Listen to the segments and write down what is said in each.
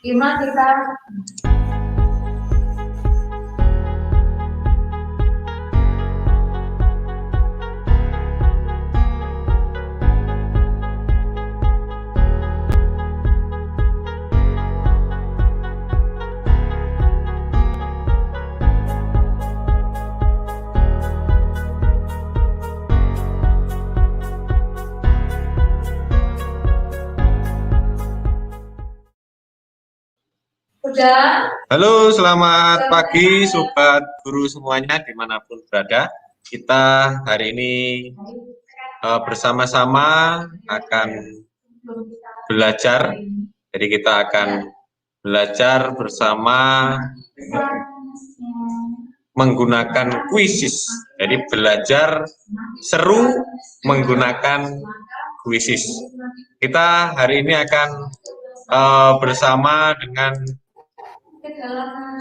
Gimana kita udah? Halo, selamat pagi Sobat Guru semuanya dimanapun berada. Kita hari ini bersama-sama akan belajar. Jadi kita akan belajar bersama menggunakan quizzes. Jadi belajar seru menggunakan quizzes. Kita hari ini akan bersama dengan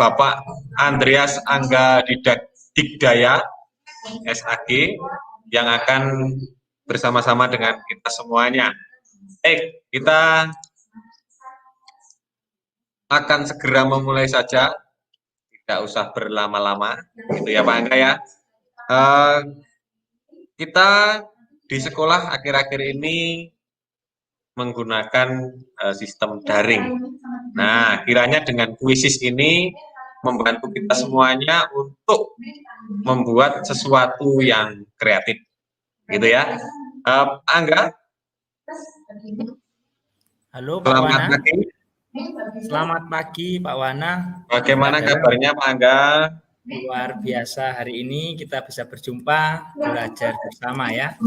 Bapak Andreas Angga Digdaya, SAG, yang akan bersama-sama dengan kita semuanya. Baik, kita akan segera memulai saja, tidak usah berlama-lama, gitu ya Pak Angga ya. Kita di sekolah akhir-akhir ini menggunakan sistem daring. Nah, kiranya dengan kuisis ini membantu kita semuanya untuk membuat sesuatu yang kreatif, gitu ya. Angga. Halo Pak Selamat Wana. Pagi. Selamat pagi Pak Wana. Bagaimana kabarnya Pak Angga? Luar biasa, hari ini kita bisa berjumpa, belajar bersama ya.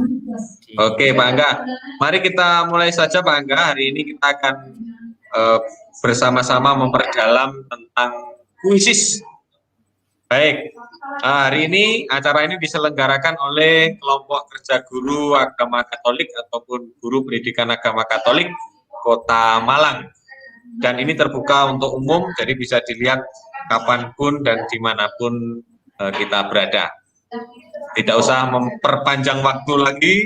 Oke Pak Angga, mari kita mulai saja Pak Angga. Hari ini kita akan bersama-sama memperdalam tentang kuisis. Baik, hari ini acara ini diselenggarakan oleh kelompok kerja guru agama Katolik ataupun guru pendidikan agama Katolik Kota Malang. Dan ini terbuka untuk umum, jadi bisa dilihat kapanpun dan dimanapun kita berada. Tidak usah memperpanjang waktu lagi,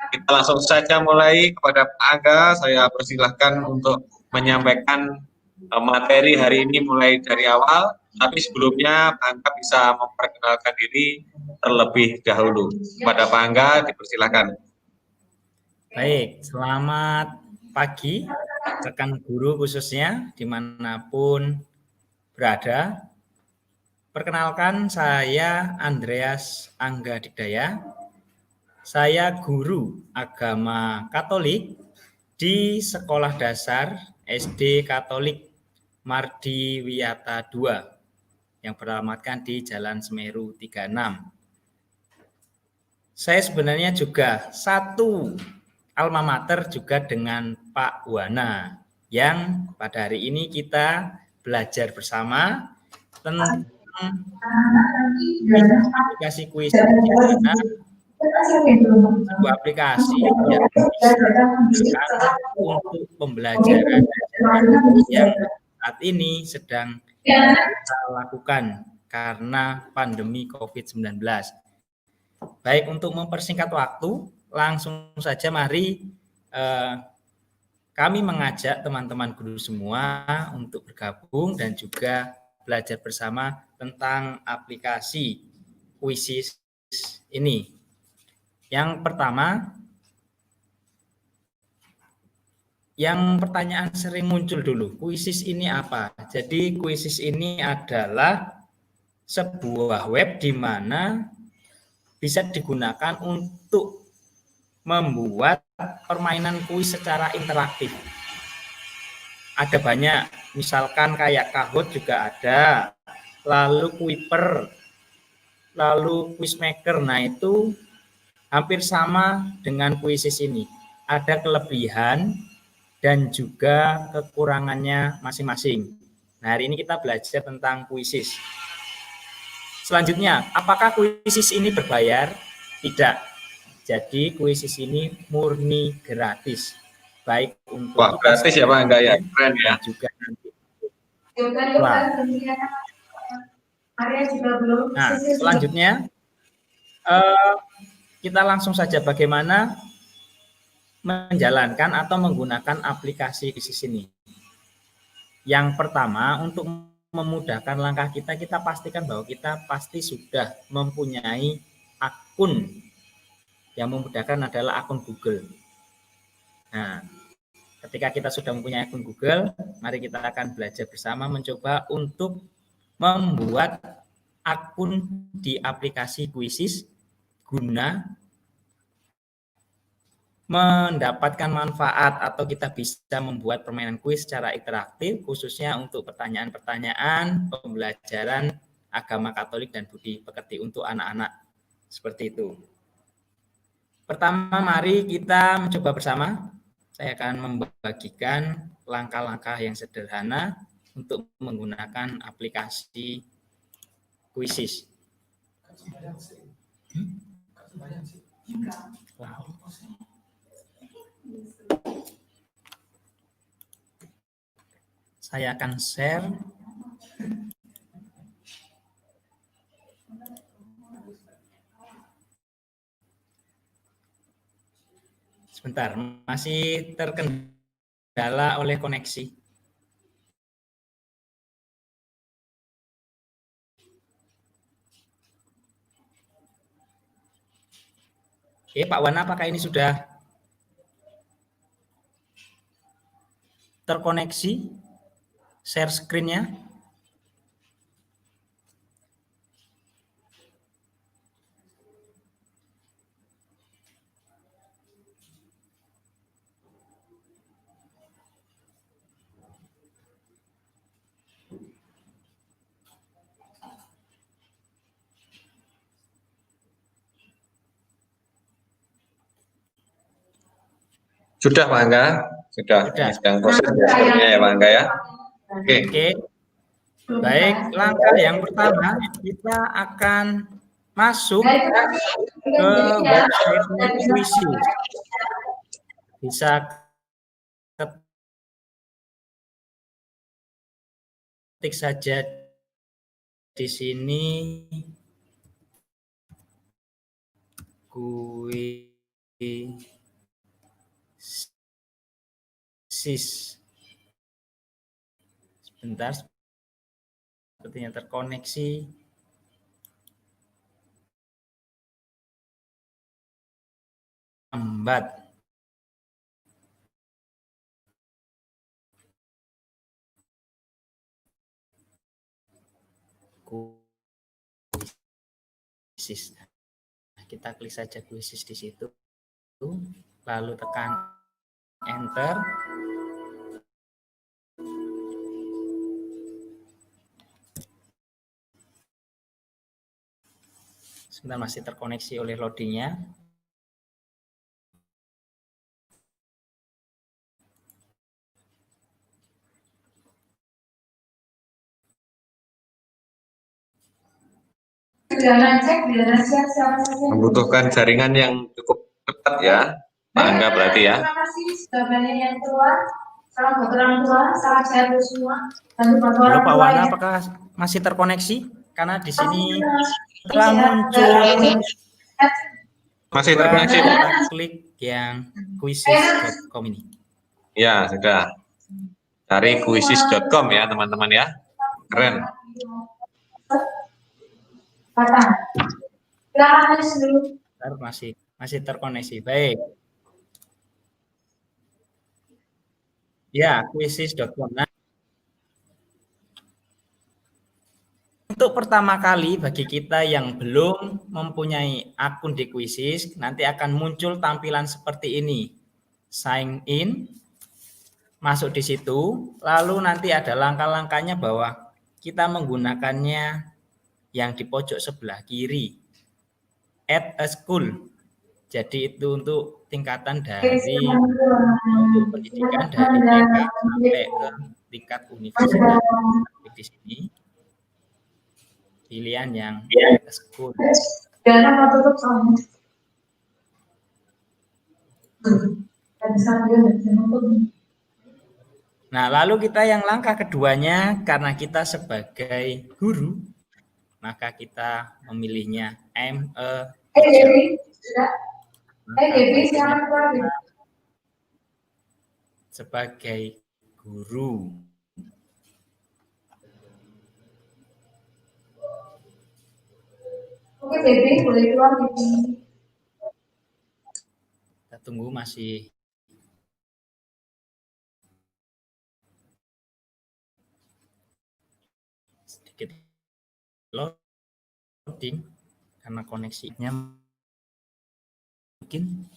kita langsung saja mulai. Kepada Pak Angga, saya persilahkan untuk menyampaikan materi hari ini mulai dari awal, tapi sebelumnya Pak Angga bisa memperkenalkan diri terlebih dahulu. Kepada Pak Angga, dipersilahkan. Baik, selamat pagi rekan guru khususnya dimanapun berada. Perkenalkan, saya Andreas Angga Digdaya. Saya guru agama Katolik di Sekolah Dasar SD Katolik Mardi Wiyata 2 yang beralamatkan di Jalan Semeru 36. Saya sebenarnya juga satu alma mater juga dengan Pak Wana, yang pada hari ini kita belajar bersama tentang aplikasi kuis sebuah aplikasi yang bisa untuk pembelajaran yang saat ini sedang kita lakukan karena pandemi COVID-19. Baik, untuk mempersingkat waktu, langsung saja mari kami mengajak teman-teman guru semua untuk bergabung dan juga belajar bersama tentang aplikasi quizzes ini. Yang pertama, yang pertanyaan sering muncul dulu, quizzes ini apa? Jadi quizzes ini adalah sebuah web di mana bisa digunakan untuk membuat permainan kuis secara interaktif. Ada banyak, misalkan kayak Kahoot juga ada, lalu Kuiper, lalu Quizmaker. Nah, itu hampir sama dengan quizzes ini. Ada kelebihan dan juga kekurangannya masing-masing. Nah, hari ini kita belajar tentang quizzes. Selanjutnya, apakah quizzes ini berbayar? Tidak. Jadi quizzes ini murni gratis. Baik untuk Wah, gratis ya Pak Angga ya, keren ya. Juga nanti. Nah, selanjutnya kita langsung saja bagaimana menjalankan atau menggunakan aplikasi quizzes ini. Yang pertama, untuk memudahkan langkah kita, kita pastikan bahwa kita pasti sudah mempunyai akun. Yang memudahkan adalah akun Google. Nah, ketika kita sudah mempunyai akun Google, mari kita akan belajar bersama mencoba untuk membuat akun di aplikasi Quizzes guna mendapatkan manfaat, atau kita bisa membuat permainan kuis secara interaktif khususnya untuk pertanyaan-pertanyaan pembelajaran agama Katolik dan budi pekerti untuk anak-anak. Seperti itu. Pertama, mari kita mencoba bersama. Saya akan membagikan langkah-langkah yang sederhana untuk menggunakan aplikasi Quizzes. Wow. Saya akan share. Sebentar, masih terkendala oleh koneksi. Oke, Pak Wana, apakah ini sudah terkoneksi? Share screen-nya. Sudah, Pak Angga? Sudah. Ini sedang proses dashboard-nya ya, Pak Angga ya. Oke. Oke. Baik, langkah yang pertama kita akan masuk ke website Quizzes. Bisa ketik saja di sini Quizzes. Sebentar, sepertinya terkoneksi. Lambat. Quizzes. Nah, kita klik saja Quizzes di situ, lalu tekan Enter. Sebentar, masih terkoneksi oleh loadingnya. Membutuhkan jaringan yang cukup cepat ya, Pak Angga berarti ya. Terima kasih sudah banyak yang keluar. Salam buat orang tua, salam sehat untuk semua. Dan buat Halo orang Pak tua Wana, ya. apakah masih terkoneksi? Karena di sini telah muncul. Masih terkoneksi, Pak? Kita klik yang quizzes.com ini. Ya, sudah. Cari quizzes.com ya, teman-teman ya. Keren. Masih terkoneksi. Baik. Ya, quizzes.com. Nah, untuk pertama kali bagi kita yang belum mempunyai akun di Quizzes, nanti akan muncul tampilan seperti ini. Sign in, masuk di situ, lalu nanti ada langkah-langkahnya bahwa kita menggunakannya yang di pojok sebelah kiri. Add a school. Jadi itu untuk tingkatan dari untuk pendidikan dari TK sampai ke tingkat universitas. Di sini pilihan yang school. Nah, lalu kita yang langkah keduanya, karena kita sebagai guru, maka kita memilihnya I'm a teacher. Sebagai guru. Oke, Baby, boleh keluar di sini. Kita tunggu masih sedikit loading karena koneksinya mungkin.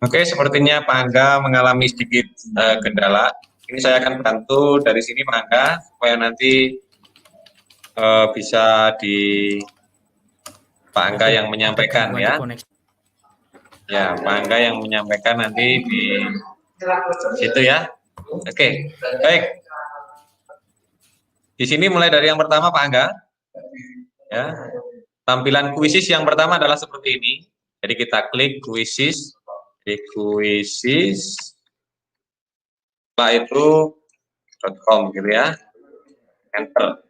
Oke, sepertinya Pak Angga mengalami sedikit kendala. Ini saya akan bantu dari sini Pak Angga supaya nanti bisa di Pak Angga yang menyampaikan ya. Ya, Pak Angga yang menyampaikan nanti di situ ya. Oke, baik. Di sini mulai dari yang pertama Pak Angga. Ya. Tampilan kuisis yang pertama adalah seperti ini. Jadi kita klik kuisis. Di kuisis. Setelah itu .com gitu ya. Enter.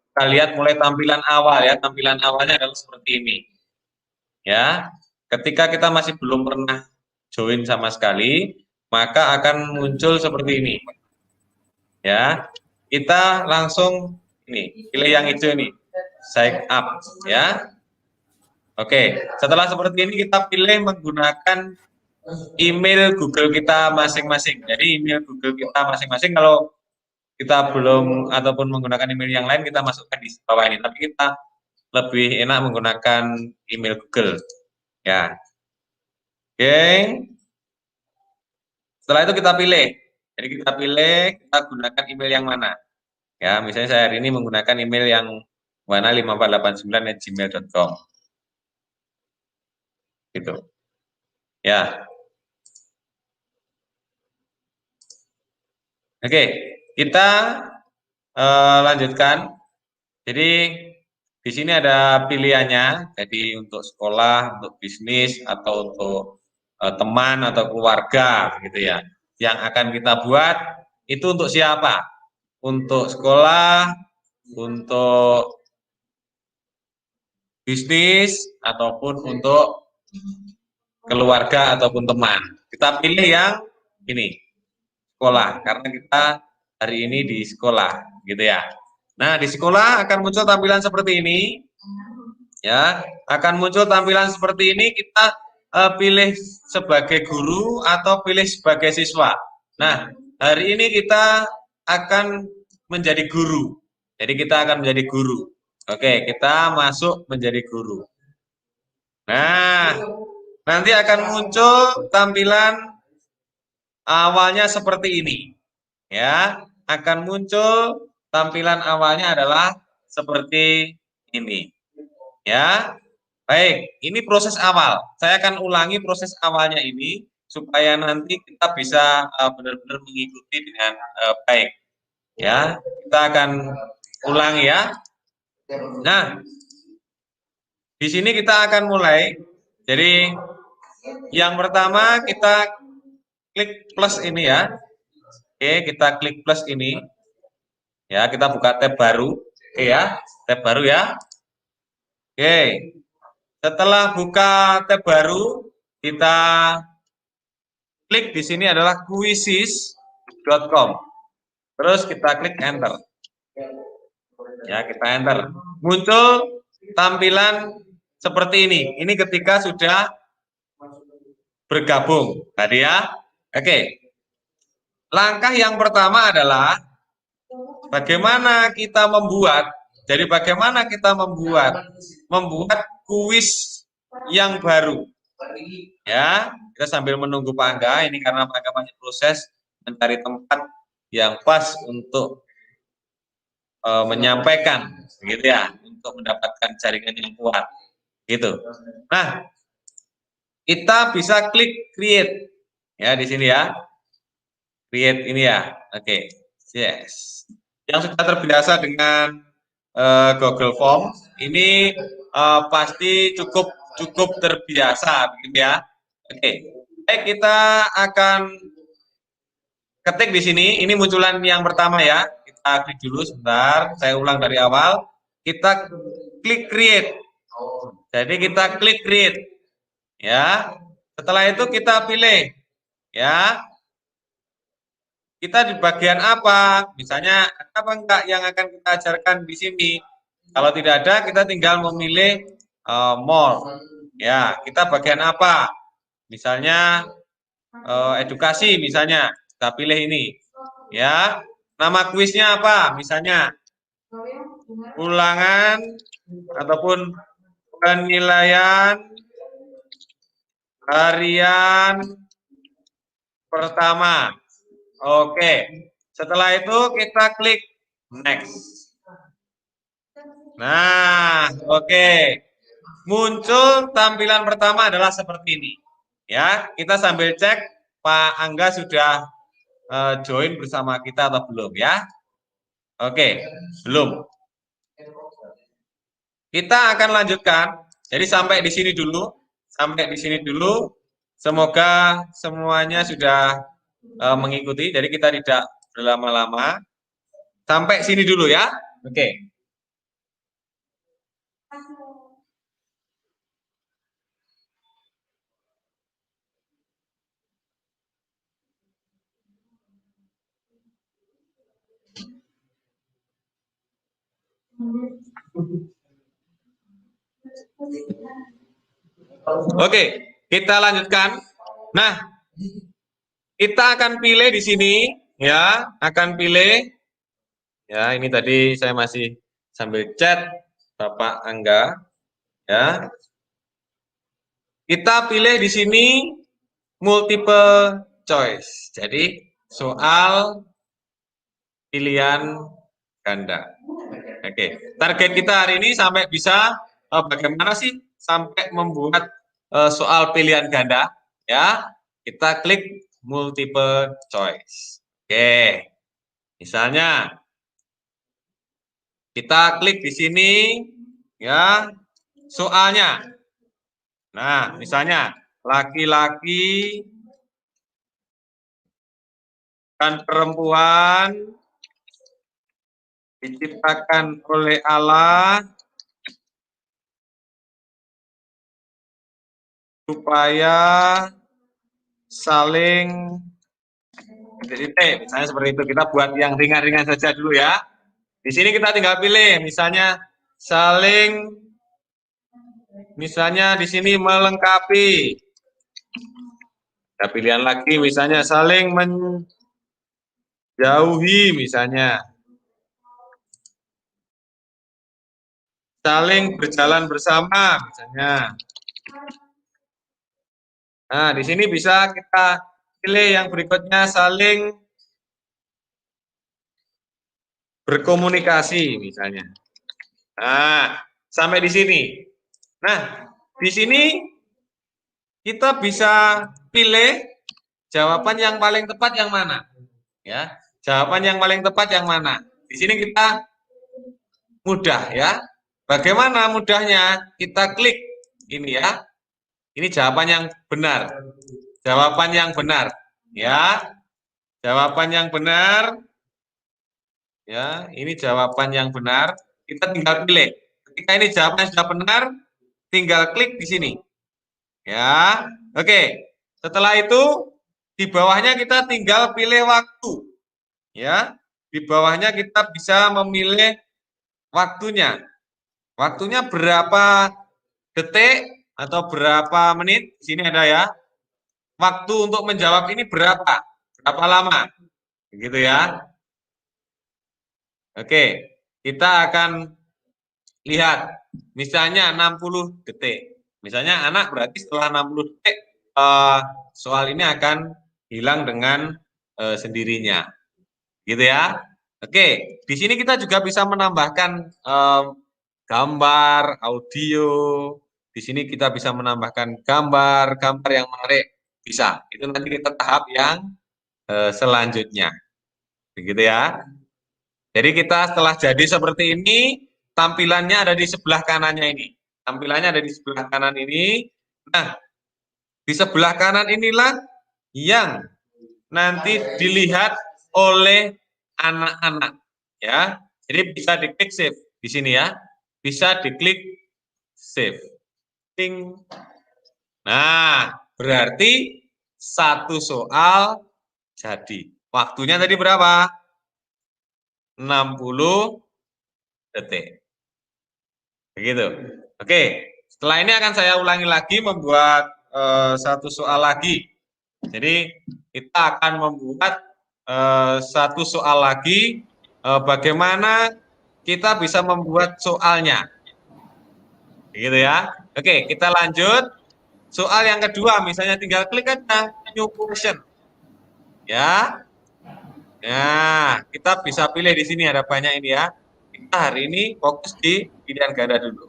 Kita lihat mulai tampilan awal ya. Tampilan awalnya adalah seperti ini. Ya. Ketika kita masih belum pernah join sama sekali, maka akan muncul seperti ini. Ya. Kita langsung ini, pilih yang hijau ini. Sign up ya. Oke, setelah seperti ini kita pilih menggunakan email Google kita masing-masing. Jadi email Google kita masing-masing kalau kita belum ataupun menggunakan email yang lain kita masukkan di bawah ini. Tapi kita lebih enak menggunakan email Google. Ya. Oke. Setelah itu kita pilih. Jadi kita pilih kita gunakan email yang mana. Ya, misalnya saya hari ini menggunakan email yang mana 5489@gmail.com. Gitu. Ya. Oke, kita lanjutkan. Jadi di sini ada pilihannya. Jadi untuk sekolah, untuk bisnis, atau untuk teman atau keluarga, gitu ya. Yang akan kita buat itu untuk siapa? Untuk sekolah, untuk bisnis, ataupun untuk keluarga ataupun teman. Kita pilih yang ini, sekolah, karena kita hari ini di sekolah, gitu ya. Nah, di sekolah akan muncul tampilan seperti ini, ya. Akan muncul tampilan seperti ini. Kita pilih sebagai guru atau pilih sebagai siswa. Nah, hari ini kita akan menjadi guru. Jadi kita akan menjadi guru. Oke, kita masuk menjadi guru. Nah, nanti akan muncul tampilan awalnya seperti ini. Ya, akan muncul tampilan awalnya adalah seperti ini. Ya. Baik, ini proses awal. Saya akan ulangi proses awalnya ini supaya nanti kita bisa benar-benar mengikuti dengan baik. Ya, kita akan ulangi ya. Nah, di sini kita akan mulai. Jadi yang pertama kita klik plus ini ya. Oke, kita klik plus ini. Ya, kita buka tab baru. Oke ya, tab baru ya. Oke. Setelah buka tab baru, kita klik di sini adalah kuisis.com. Terus kita klik enter. Ya, kita enter. Muncul tampilan seperti ini. Ini ketika sudah bergabung tadi ya. Oke. Langkah yang pertama adalah bagaimana kita membuat. Jadi bagaimana kita membuat kuis yang baru. Ya, kita sambil menunggu Pak Angga. Ini karena Pak Angga masih proses mencari tempat yang pas untuk menyampaikan, gitu ya, untuk mendapatkan jaringan yang kuat, gitu. Nah, kita bisa klik create. Ya, di sini ya. Create ini ya. Oke. Yes. Yang sudah terbiasa dengan Google Form, ini pasti cukup terbiasa, begitu ya. Oke. Baik, kita akan ketik di sini. Ini munculan yang pertama ya. Kita klik dulu sebentar. Saya ulang dari awal. Kita klik create. Jadi kita klik create. Ya. Setelah itu kita pilih. Ya. Kita di bagian apa? Misalnya apa enggak yang akan kita ajarkan di sini? Kalau tidak ada, kita tinggal memilih more. Ya, kita bagian apa? Misalnya edukasi, misalnya kita pilih ini. Ya, nama kuisnya apa? Misalnya ulangan ataupun penilaian harian pertama. Oke, setelah itu kita klik next. Nah, oke. Muncul tampilan pertama adalah seperti ini. Ya, kita sambil cek Pak Angga sudah join bersama kita atau belum ya? Oke, belum. Kita akan lanjutkan. Jadi sampai di sini dulu. Sampai di sini dulu. Semoga semuanya sudah mengikuti, jadi kita tidak berlama-lama. Sampai sini dulu ya. Oke. Oke, kita lanjutkan. Nah, kita akan pilih di sini ya, akan pilih ya, ini tadi saya masih sambil chat Bapak Angga ya. Kita pilih di sini multiple choice. Jadi soal pilihan ganda. Oke, target kita hari ini sampai bisa bagaimana sih sampai membuat soal pilihan ganda ya. Kita klik multiple choice. Oke. Misalnya kita klik di sini ya soalnya. Nah, misalnya laki-laki dan perempuan diciptakan oleh Allah supaya saling titik, misalnya seperti itu. Kita buat yang ringan-ringan saja dulu ya. Di sini kita tinggal pilih, misalnya saling, misalnya di sini melengkapi. Ada pilihan lagi, misalnya saling menjauhi, misalnya saling berjalan bersama, misalnya. Nah, di sini bisa kita pilih yang berikutnya saling berkomunikasi, misalnya. Nah, sampai di sini. Nah, di sini kita bisa pilih jawaban yang paling tepat yang mana. Ya, jawaban yang paling tepat yang mana. Di sini kita mudah ya. Bagaimana mudahnya? Kita klik ini ya. Ini jawaban yang benar. Jawaban yang benar. Ya. Jawaban yang benar. Ya, ini jawaban yang benar. Kita tinggal pilih. Ketika ini jawaban sudah benar, tinggal klik di sini. Ya. Oke. Setelah itu di bawahnya kita tinggal pilih waktu. Ya. Di bawahnya kita bisa memilih waktunya. Waktunya berapa detik atau berapa menit? Di sini ada ya. Waktu untuk menjawab ini berapa? Berapa lama? Begitu ya. Oke, kita akan lihat. Misalnya 60 detik. Misalnya anak berarti setelah 60 detik soal ini akan hilang dengan sendirinya. Gitu ya. Oke, di sini kita juga bisa menambahkan gambar, audio, Di sini kita bisa menambahkan gambar-gambar yang menarik, bisa. Itu nanti kita tahap yang selanjutnya. Begitu ya. Jadi kita setelah jadi seperti ini, tampilannya ada di sebelah kanannya ini. Tampilannya ada di sebelah kanan ini. Nah, di sebelah kanan inilah yang nanti dilihat oleh anak-anak ya. Jadi bisa diklik save di sini ya. Bisa diklik save. Ting. Nah, berarti satu soal jadi. Waktunya tadi berapa? 60 detik. Begitu. Oke, setelah ini akan saya ulangi lagi membuat satu soal lagi. Jadi kita akan membuat satu soal lagi bagaimana kita bisa membuat soalnya. Begitu ya. Oke, kita lanjut. Soal yang kedua, misalnya tinggal klik aja new question. Ya. Nah, kita bisa pilih di sini ada banyak ini ya. Kita hari ini fokus di pilihan ganda dulu.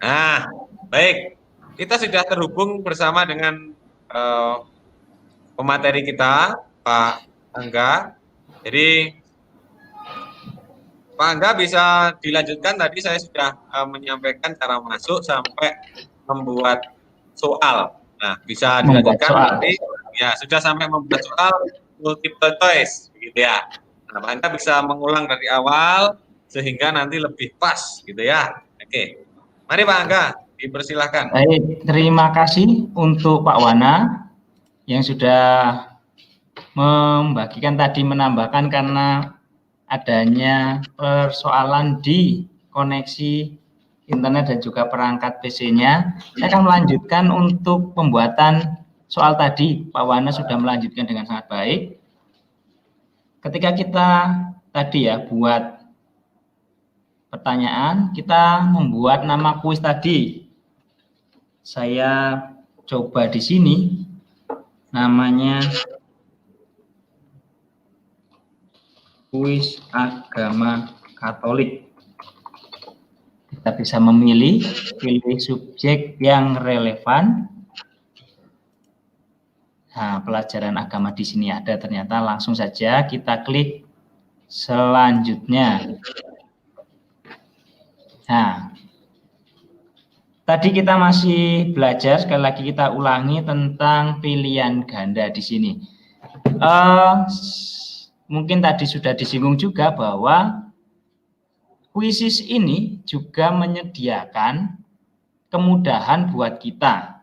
Nah, baik. Kita sudah terhubung bersama dengan pemateri kita, Pak Angga. Jadi Pak Angga bisa dilanjutkan, tadi saya sudah menyampaikan cara masuk sampai membuat soal. Nah, bisa dilanjutkan nanti. Ya, sudah sampai membuat soal multiple choice, begitu ya. Nah, Pak Angga bisa mengulang dari awal sehingga nanti lebih pas, gitu ya. Oke, mari Pak Angga, dipersilahkan. Baik, terima kasih untuk Pak Wana yang sudah membagikan tadi, menambahkan karena adanya persoalan di koneksi internet dan juga perangkat PC-nya. Saya akan melanjutkan untuk pembuatan soal tadi. Pak Wana sudah melanjutkan dengan sangat baik. Ketika kita tadi ya buat pertanyaan, kita membuat nama kuis tadi. Saya coba di sini namanya kuis agama Katolik. Kita bisa memilih, pilih subjek yang relevan. Nah, pelajaran agama di sini ada ternyata, langsung saja kita klik selanjutnya. Nah, tadi kita masih belajar, sekali lagi kita ulangi tentang pilihan ganda di sini. Mungkin tadi sudah disinggung juga bahwa kuisis ini juga menyediakan kemudahan buat kita.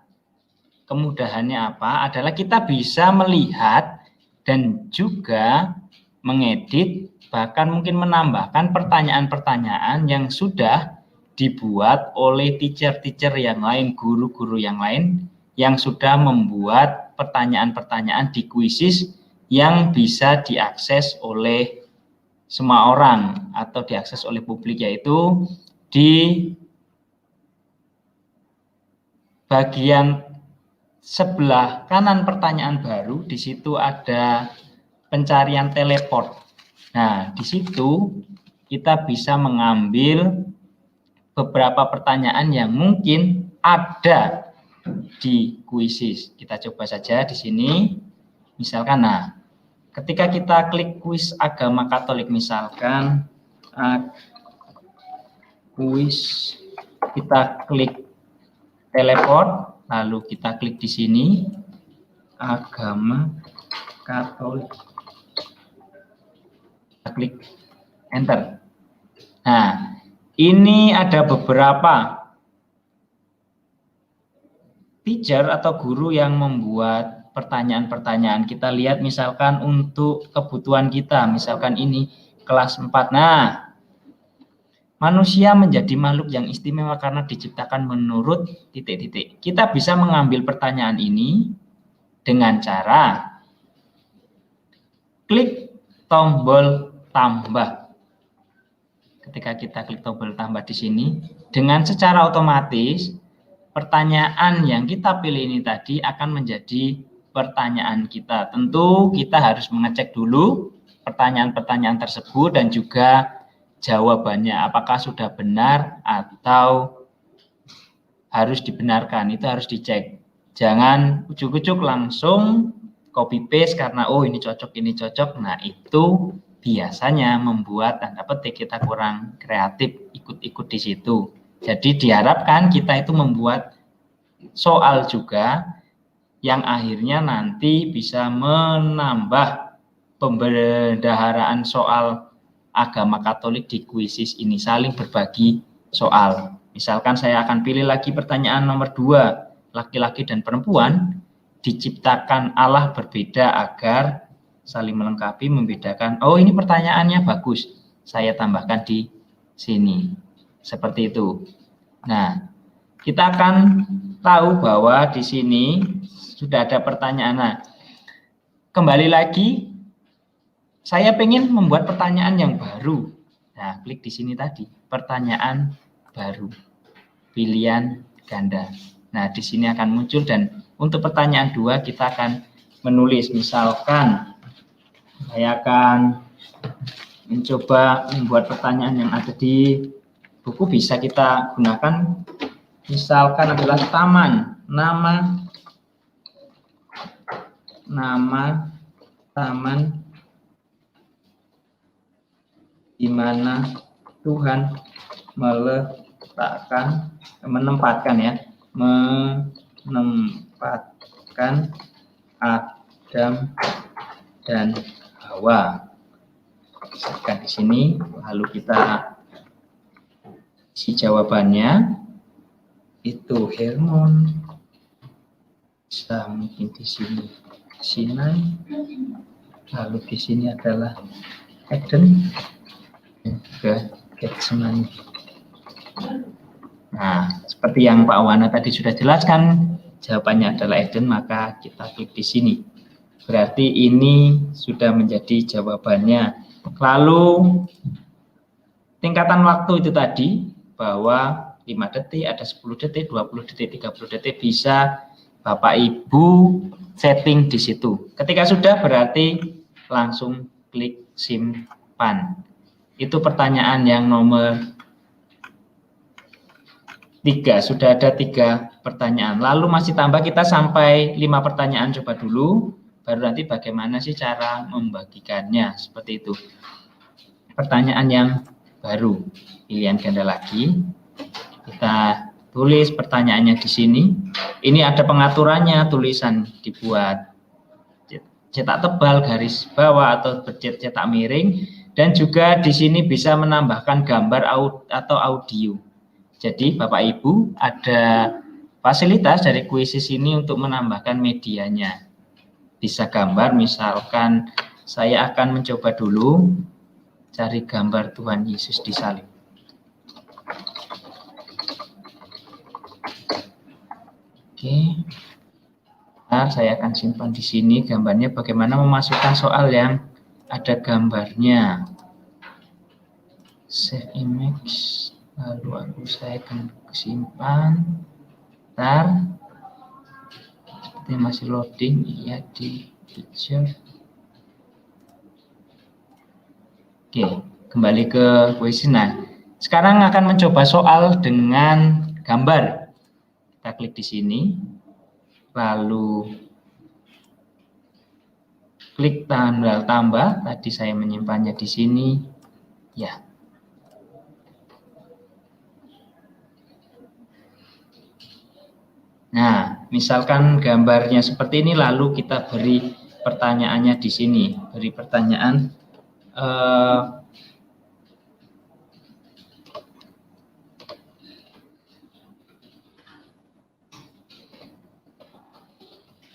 Kemudahannya apa? Adalah kita bisa melihat dan juga mengedit, bahkan mungkin menambahkan pertanyaan-pertanyaan yang sudah dibuat oleh teacher-teacher yang lain, guru-guru yang lain, yang sudah membuat pertanyaan-pertanyaan di kuisis yang bisa diakses oleh semua orang atau diakses oleh publik, yaitu di bagian sebelah kanan pertanyaan baru. Di situ ada pencarian teleport. Nah, di situ kita bisa mengambil beberapa pertanyaan yang mungkin ada di kuisis. Kita coba saja di sini. Misalkan, nah, ketika kita klik kuis agama Katolik, misalkan kuis, kita klik teleport, lalu kita klik di sini agama Katolik, kita klik enter. Nah, ini ada beberapa teacher atau guru yang membuat pertanyaan-pertanyaan. Kita lihat misalkan untuk kebutuhan kita, misalkan ini kelas 4. Nah, manusia menjadi makhluk yang istimewa karena diciptakan menurut titik-titik. Kita bisa mengambil pertanyaan ini dengan cara klik tombol tambah. Ketika kita klik tombol tambah di sini, dengan secara otomatis pertanyaan yang kita pilih ini tadi akan menjadi pertanyaan kita. Tentu kita harus mengecek dulu pertanyaan-pertanyaan tersebut dan juga jawabannya apakah sudah benar atau harus dibenarkan, itu harus dicek. Jangan ujuk-ujuk langsung copy paste karena oh ini cocok, ini cocok. Nah, itu biasanya membuat tanda petik kita kurang kreatif ikut-ikut di situ. Jadi diharapkan kita itu membuat soal juga yang akhirnya nanti bisa menambah pembendaharaan soal agama Katolik di kuisis ini, saling berbagi soal. Misalkan saya akan pilih lagi pertanyaan nomor 2, laki-laki dan perempuan diciptakan Allah berbeda agar saling melengkapi, membedakan. Oh, ini pertanyaannya bagus, saya tambahkan di sini. Seperti itu. Nah, kita akan tahu bahwa di sini sudah ada pertanyaan. Nah, kembali lagi, saya ingin membuat pertanyaan yang baru. Nah, klik di sini tadi, pertanyaan baru, pilihan ganda. Nah, di sini akan muncul dan untuk pertanyaan 2 kita akan menulis. Misalkan saya akan mencoba membuat pertanyaan yang ada di buku, bisa kita gunakan. Misalkan adalah taman, nama taman di mana Tuhan menempatkan Adam dan Hawa. Misalkan di sini, lalu kita isi jawabannya. Itu Hermon, bisa mungkin di sini Sinai, lalu di sini adalah Eden dan juga Getsemani. Nah, seperti yang Pak Wana tadi sudah jelaskan, jawabannya adalah Eden, maka kita klik di sini. Berarti ini sudah menjadi jawabannya. Lalu tingkatan waktu itu tadi bahwa 5 detik, ada 10 detik, 20 detik, 30 detik, bisa Bapak Ibu setting di situ. Ketika sudah berarti langsung klik simpan. Itu pertanyaan yang nomor 3, sudah ada 3 pertanyaan. Lalu masih tambah, kita sampai 5 pertanyaan coba dulu, baru nanti bagaimana sih cara membagikannya, seperti itu. Pertanyaan yang baru, pilihan ganda lagi. Kita tulis pertanyaannya di sini. Ini ada pengaturannya, tulisan dibuat cetak tebal, garis bawah atau cetak miring, dan juga di sini bisa menambahkan gambar atau audio. Jadi Bapak Ibu ada fasilitas dari kuisis ini untuk menambahkan medianya. Bisa gambar, misalkan saya akan mencoba dulu cari gambar Tuhan Yesus disalib. Oke, nah, saya akan simpan di sini gambarnya. Bagaimana memasukkan soal yang ada gambarnya. Save image, lalu saya akan simpan. Bentar, seperti masih loading, ya di picture. Oke, kembali ke kuisis. Nah, sekarang akan mencoba soal dengan gambar. Kita klik di sini, lalu klik tanda tambah. Tadi saya menyimpannya di sini, ya. Nah, misalkan gambarnya seperti ini, lalu kita beri pertanyaannya di sini. Beri pertanyaan.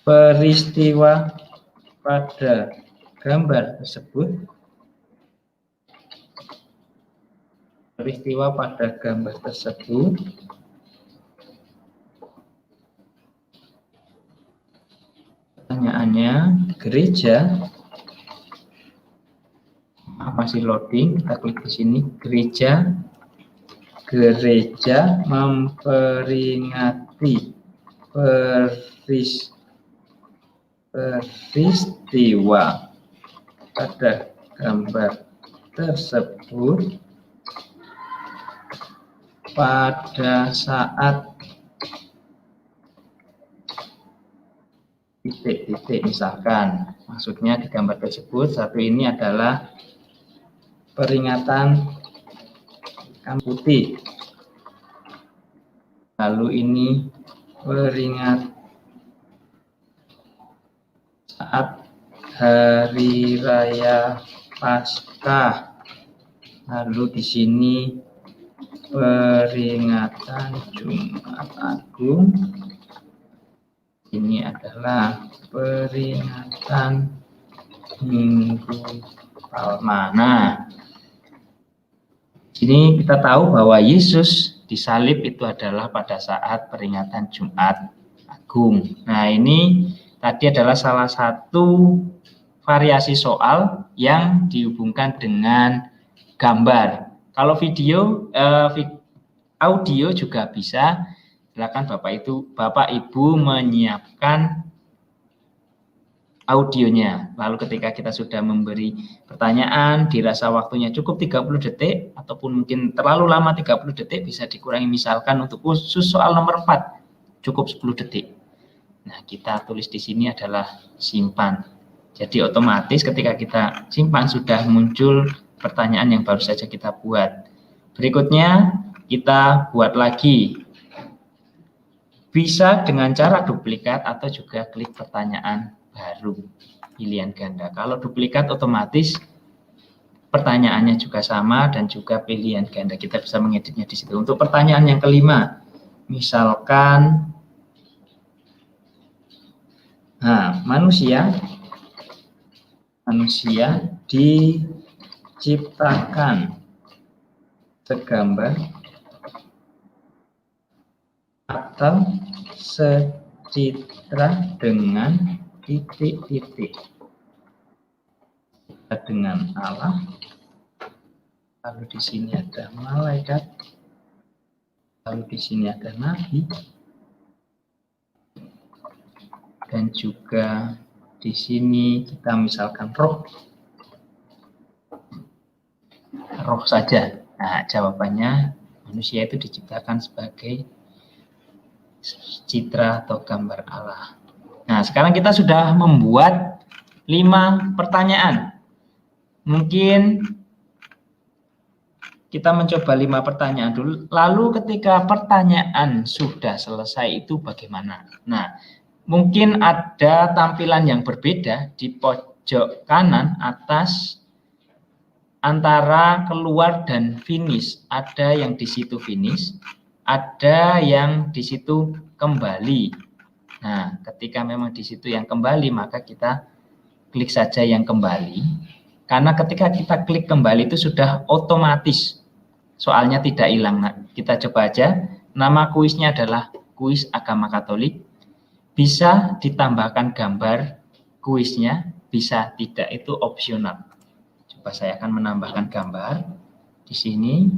Peristiwa pada gambar tersebut. Peristiwa pada gambar tersebut pertanyaannya, gereja, masih loading, kita klik di sini, gereja memperingati peristiwa pada gambar tersebut pada saat titik-titik misalkan. Maksudnya di gambar tersebut satu ini adalah peringatan ikan putih. Lalu ini peringatan saat Hari Raya Paskah. Lalu di sini peringatan Jumat Agung. Ini adalah peringatan Minggu Palma. Nah, ini kita tahu bahwa Yesus disalib itu adalah pada saat peringatan Jumat Agung. Nah, ini tadi adalah salah satu variasi soal yang dihubungkan dengan gambar. Kalau video, audio juga bisa. Silakan Bapak Ibu menyiapkan audionya. Lalu ketika kita sudah memberi pertanyaan, dirasa waktunya cukup 30 detik ataupun mungkin terlalu lama 30 detik, bisa dikurangi. Misalkan untuk khusus soal nomor 4 cukup 10 detik. Nah, kita tulis di sini adalah simpan. Jadi otomatis ketika kita simpan sudah muncul pertanyaan yang baru saja kita buat. Berikutnya kita buat lagi. Bisa dengan cara duplikat atau juga klik pertanyaan baru pilihan ganda. Kalau duplikat otomatis pertanyaannya juga sama dan juga pilihan ganda. Kita bisa mengeditnya di situ. Untuk pertanyaan yang kelima, misalkan manusia diciptakan segambar atau secitra dengan titik-titik. Dengan Allah, lalu di sini ada malaikat, lalu di sini ada nabi, dan juga di sini kita misalkan roh saja. Nah, jawabannya manusia itu diciptakan sebagai citra atau gambar Allah. Nah, sekarang kita sudah membuat 5 pertanyaan. Mungkin kita mencoba 5 pertanyaan dulu. Lalu ketika pertanyaan sudah selesai itu bagaimana? Nah, mungkin ada tampilan yang berbeda di pojok kanan atas antara keluar dan finish. Ada yang di situ finish, ada yang di situ kembali. Nah, ketika memang di situ yang kembali, maka kita klik saja yang kembali. Karena ketika kita klik kembali itu sudah otomatis soalnya tidak hilang. Nah, kita coba aja. Nama kuisnya adalah kuis agama Katolik. Bisa ditambahkan gambar kuisnya, bisa tidak, itu opsional. Coba saya akan menambahkan gambar di sini.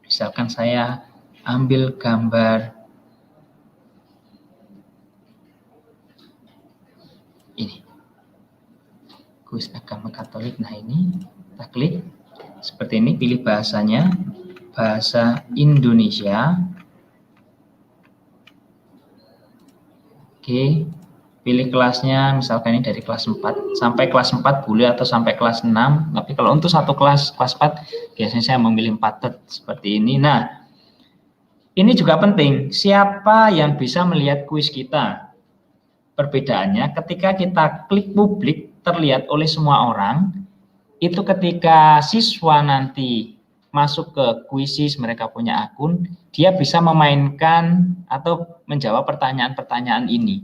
Misalkan saya ambil gambar ini, kuis agama Katolik. Nah, ini kita klik seperti ini, pilih bahasanya, bahasa Indonesia. Oke, pilih kelasnya, misalkan ini dari kelas 4 sampai kelas 4 boleh, atau sampai kelas 6. Tapi kalau untuk satu kelas 4, biasanya saya memilih 4 seperti ini. Nah, ini juga penting, siapa yang bisa melihat kuis kita? Perbedaannya ketika kita klik publik terlihat oleh semua orang, itu ketika siswa nanti masuk ke kuisis, mereka punya akun, dia bisa memainkan atau menjawab pertanyaan-pertanyaan ini.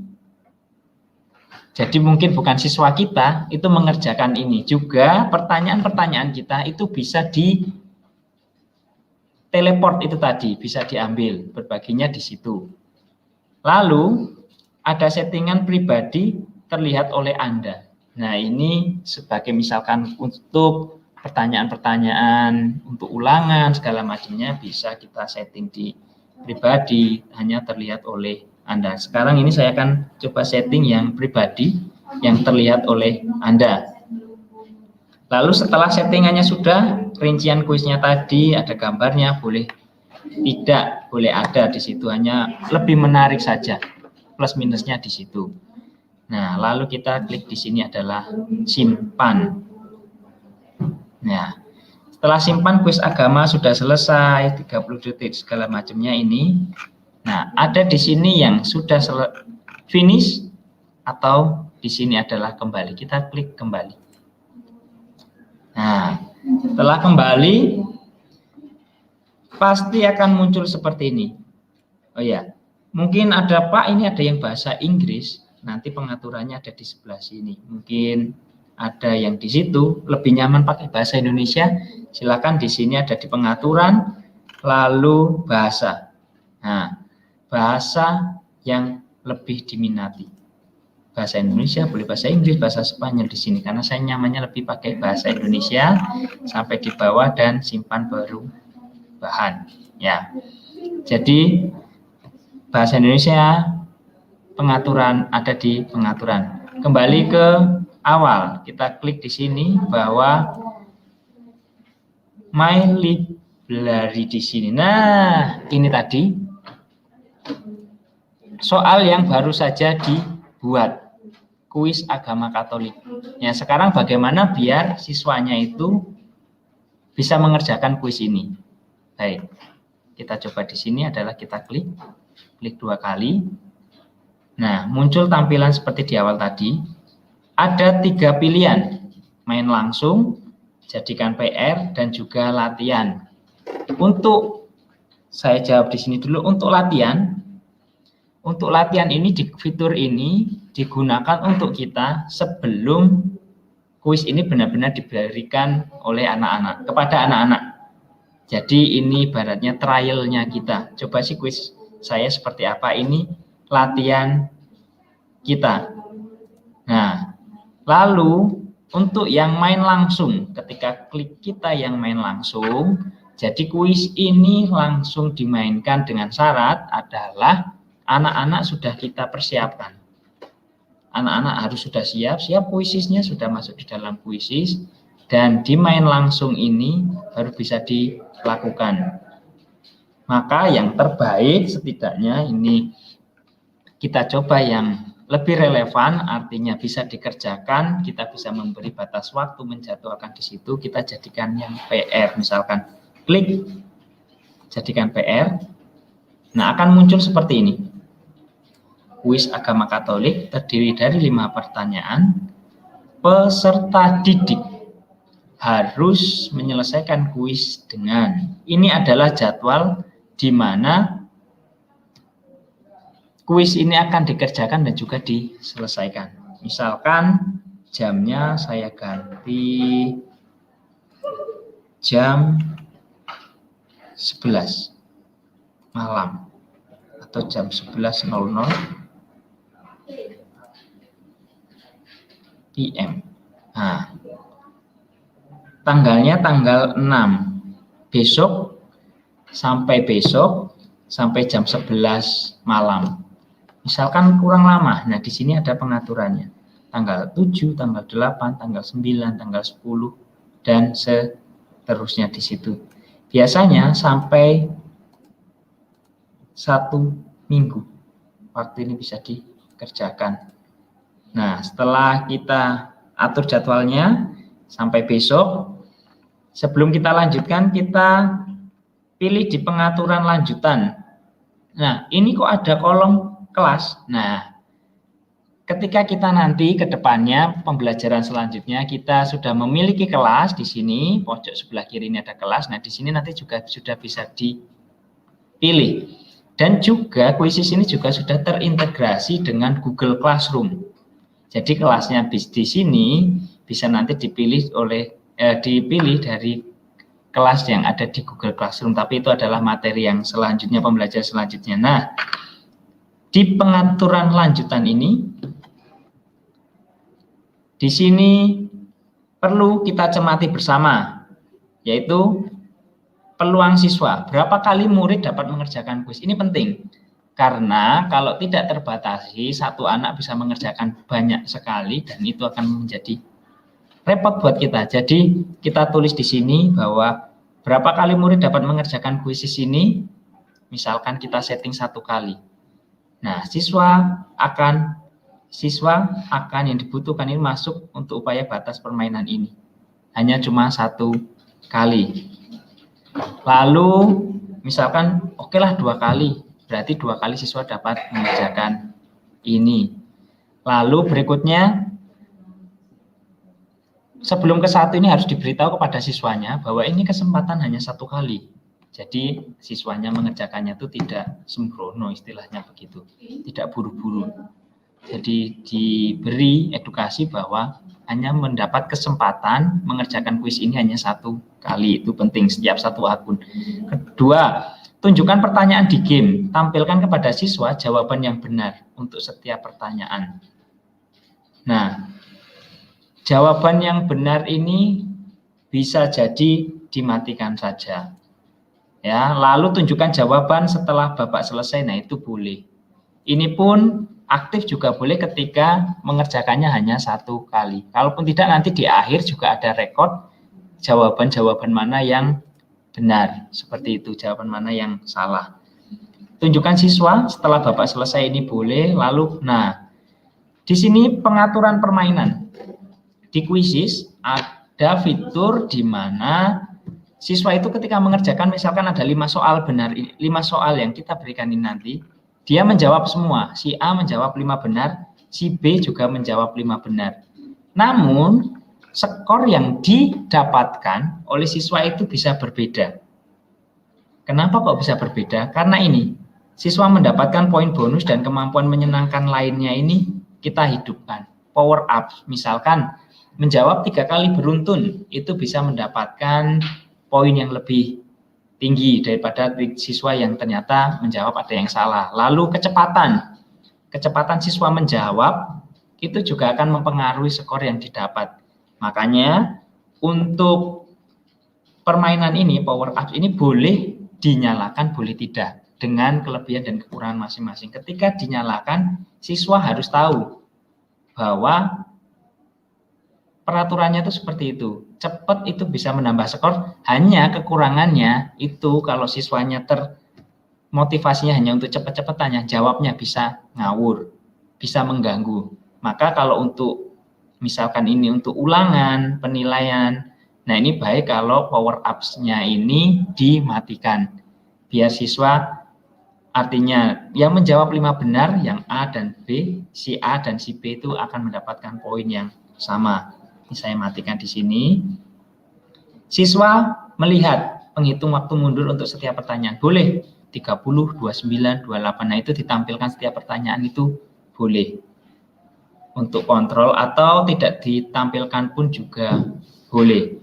Jadi mungkin bukan siswa kita itu mengerjakan ini, juga pertanyaan-pertanyaan kita itu bisa di teleport, itu tadi bisa diambil, berbaginya di situ. Lalu ada settingan pribadi terlihat oleh Anda. Nah, ini sebagai misalkan untuk pertanyaan-pertanyaan untuk ulangan segala macamnya bisa kita setting di pribadi, hanya terlihat oleh Anda. Sekarang ini saya akan coba setting yang pribadi yang terlihat oleh Anda. Lalu setelah settingannya sudah, rincian kuisnya tadi ada gambarnya, boleh Tidak boleh ada di situ, hanya lebih menarik saja. Plus minusnya di situ. Nah, lalu kita klik di sini adalah simpan. Nah, setelah simpan kuis agama sudah selesai, 30 detik segala macamnya ini. Nah, ada di sini yang sudah finish atau di sini adalah kembali. Kita klik kembali. Nah, setelah kembali pasti akan muncul seperti ini. Oh ya, mungkin ada Pak, ini ada yang bahasa Inggris, nanti pengaturannya ada di sebelah sini. Mungkin ada yang di situ lebih nyaman pakai bahasa Indonesia, silakan di sini ada di pengaturan, lalu bahasa. Nah, bahasa yang lebih diminati. Bahasa Indonesia, boleh bahasa Inggris, bahasa Spanyol di sini, karena saya nyamannya lebih pakai bahasa Indonesia. Sampai di bawah dan simpan baru bahan. Ya, jadi bahasa Indonesia pengaturan ada di pengaturan. Kembali ke awal, kita klik di sini bahwa My Library di sini. Nah, ini tadi soal yang baru saja dibuat, kuis agama Katolik. Ya, sekarang bagaimana biar siswanya itu bisa mengerjakan kuis ini? Baik, kita coba di sini adalah kita klik 2 kali. Nah, muncul tampilan seperti di awal tadi. Ada 3 pilihan, main langsung, jadikan PR, dan juga latihan. Untuk saya jawab di sini dulu, untuk latihan ini fitur ini digunakan untuk kita sebelum kuis ini benar-benar diberikan oleh anak-anak, kepada anak-anak. Jadi ini ibaratnya trialnya kita. Coba sih kuis saya seperti apa, ini latihan kita. Nah, lalu untuk yang main langsung, ketika klik kita yang main langsung, jadi kuis ini langsung dimainkan dengan syarat adalah anak-anak sudah kita persiapkan. Anak-anak harus sudah siap kuisisnya sudah masuk di dalam kuisis, dan di main langsung ini baru bisa dilakukan. Maka yang terbaik setidaknya ini kita coba yang lebih relevan, artinya bisa dikerjakan, kita bisa memberi batas waktu menjadwalkan di situ, kita jadikan yang PR, misalkan klik jadikan PR. Nah, akan muncul seperti ini. Kuis agama Katolik terdiri dari 5 pertanyaan. Peserta didik harus menyelesaikan kuis dengan, ini adalah jadwal di mana kuis ini akan dikerjakan dan juga diselesaikan. Misalkan jamnya saya ganti jam 11 malam atau jam 11.00 PM. Nah, tanggalnya tanggal 6 besok sampai jam 11 malam. Misalkan kurang lama, nah di sini ada pengaturannya. Tanggal 7, tanggal 8, tanggal 9, tanggal 10, dan seterusnya di situ. Biasanya sampai 1 minggu waktu ini bisa dikerjakan. Nah, setelah kita atur jadwalnya sampai besok, sebelum kita lanjutkan, kita pilih di pengaturan lanjutan. Nah, ini kok ada kolom kelas. Nah, ketika kita nanti ke depannya pembelajaran selanjutnya kita sudah memiliki kelas di sini, pojok sebelah kiri ini ada kelas. Nah, di sini nanti juga sudah bisa dipilih. Dan juga kuisis ini juga sudah terintegrasi dengan Google Classroom. Jadi kelasnya di sini bisa nanti dipilih dari kelas yang ada di Google Classroom, tapi itu adalah materi yang selanjutnya, pembelajaran selanjutnya. Nah, di pengaturan lanjutan ini, di sini perlu kita cermati bersama, yaitu peluang siswa. Berapa kali murid dapat mengerjakan kuis? Ini penting. Karena kalau tidak terbatasi, satu anak bisa mengerjakan banyak sekali dan itu akan menjadi repot buat kita. Jadi kita tulis di sini bahwa berapa kali murid dapat mengerjakan kuisis ini. misalkan kita setting 1 kali. Nah, siswa akan yang dibutuhkan ini masuk untuk upaya batas permainan ini. Hanya cuma 1 kali. Lalu misalkan oke lah 2 kali. Berarti 2 kali siswa dapat mengerjakan ini. Lalu berikutnya, sebelum ke 1 ini harus diberitahu kepada siswanya bahwa ini kesempatan hanya 1 kali. Jadi siswanya mengerjakannya itu tidak sembrono, istilahnya begitu, tidak buru-buru. Jadi diberi edukasi bahwa hanya mendapat kesempatan mengerjakan kuis ini hanya 1 kali, itu penting setiap 1 akun. Kedua, tunjukkan pertanyaan di game, tampilkan kepada siswa jawaban yang benar untuk setiap pertanyaan. Nah, jawaban yang benar ini bisa jadi dimatikan saja. Ya, lalu tunjukkan jawaban setelah babak selesai. Nah, itu boleh. Ini pun aktif juga boleh ketika mengerjakannya hanya 1 kali. Kalaupun tidak, nanti di akhir juga ada rekod jawaban-jawaban mana yang benar. Seperti itu, jawaban mana yang salah. Tunjukkan siswa setelah babak selesai, ini boleh. Lalu, nah, di sini pengaturan permainan. Di Quizzes ada fitur di mana siswa itu ketika mengerjakan, misalkan ada 5 soal benar, 5 soal yang kita berikan ini nanti, dia menjawab semua. Si A menjawab 5 benar, si B juga menjawab 5 benar. Namun, skor yang didapatkan oleh siswa itu bisa berbeda. Kenapa kok bisa berbeda? Karena ini, siswa mendapatkan poin bonus dan kemampuan menyenangkan lainnya ini kita hidupkan. Power up, misalkan menjawab 3 kali beruntun, itu bisa mendapatkan poin yang lebih tinggi daripada siswa yang ternyata menjawab ada yang salah. Lalu kecepatan siswa menjawab itu juga akan mempengaruhi skor yang didapat. Makanya untuk permainan ini, power up ini boleh dinyalakan, boleh tidak, dengan kelebihan dan kekurangan masing-masing. Ketika dinyalakan, siswa harus tahu bahwa peraturannya itu seperti itu. Cepat itu bisa menambah skor, hanya kekurangannya itu kalau siswanya termotivasinya hanya untuk cepat-cepatannya, jawabnya bisa ngawur, bisa mengganggu. Maka kalau untuk misalkan ini untuk ulangan, penilaian, nah ini baik kalau power ups-nya ini dimatikan. Biar siswa, artinya yang menjawab 5 benar, yang A dan B, si A dan si B itu akan mendapatkan poin yang sama. Ini saya matikan di sini. Siswa melihat penghitung waktu mundur untuk setiap pertanyaan. Boleh 30, 29, 28. Nah, itu ditampilkan setiap pertanyaan itu boleh. Untuk kontrol atau tidak ditampilkan pun juga boleh.